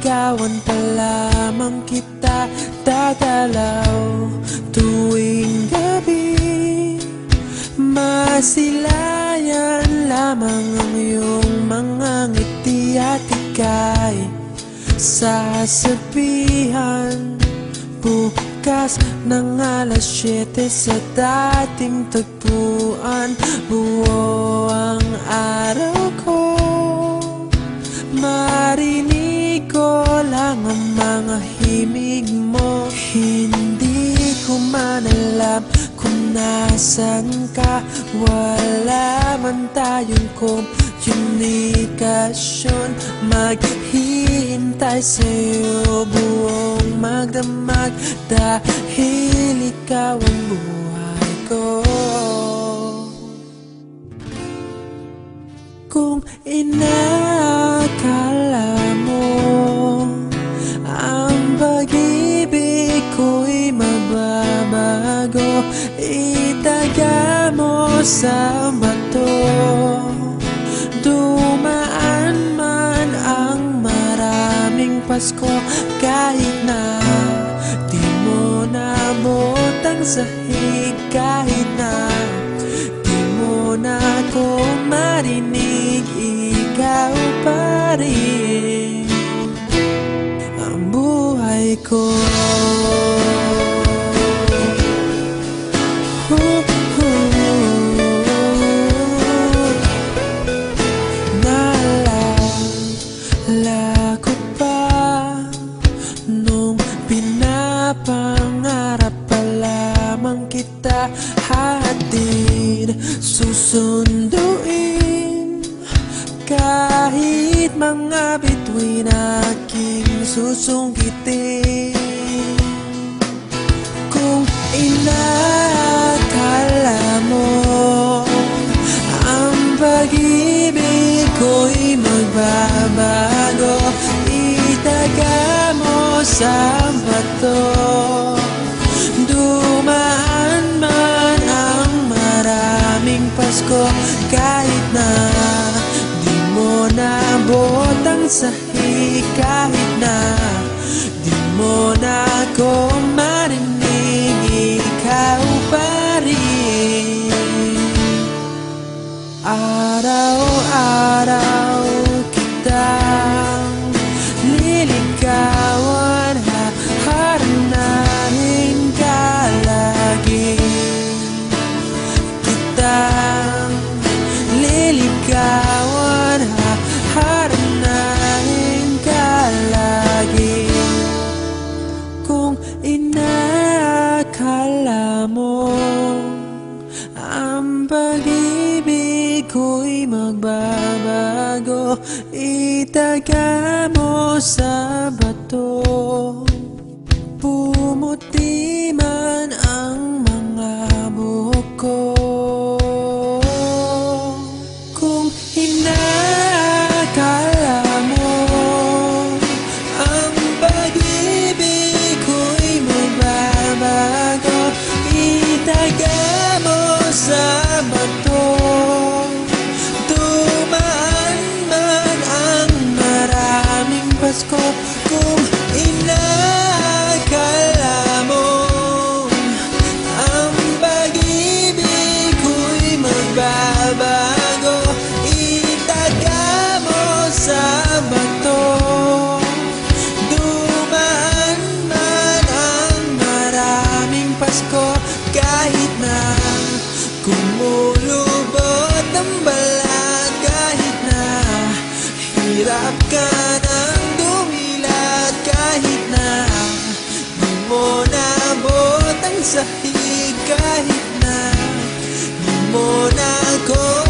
Liligawan pa lamang kita, dadalaw tuwing gabi. Masilayan lamang ang iyong mga ngiti at ika'y sasabihan bukas ng alas 7 sa dating tagpuan. Buo ang araw ko, marinig ko lang ang mga himig mo. Hindi ko man alam kung nasan ka, wala man tayong komunikasyon. Maghihintay sa'yo buong magdamag dahil ikaw ang buhay ko. Kung inakala mo ang pag-ibig ko'y mababago, itaga mo sa bato. Dumaan man ang maraming Pasko, kahit na di mo nabot ang sahig, kahit na di mo na ako marinig, ikaw pa rin ang buhay ko. Naalala ko pa nung pinapangarap pa lamang kita, hatid susunduin kahit mga bituin aking susungkitin. Kung inakala mo ang pag-ibig ko'y magbabago, itaga mo sa bato. Dumaan man ang maraming Pasko, kahit na di mo nabot ang sahig, kahit na di mo na ako marinig, ikaw pa rin. Araw-araw kitang liligawan, haharanahin ka lagi. Kitang liligawan, haharanahin ka lagi. Kung inakala mo ang pag-ibig ko'y magbabago, itaga mo sa bato. Pumuti man ang mga buhok ko. Kung inakala mo ang pag-ibig ko'y magbabago, itaga mo sa bato. Dumaan man ang maraming Pasko, kung inakala mo ang pag-ibig ko'y magbabago, itaga mo sa bato. Dumaan man ang maraming Pasko, kahit na kumulubot ang balat, kahit na hirap ka ng dumilat, kahit na di mo nabot ang sahig, kahit na di mo na ako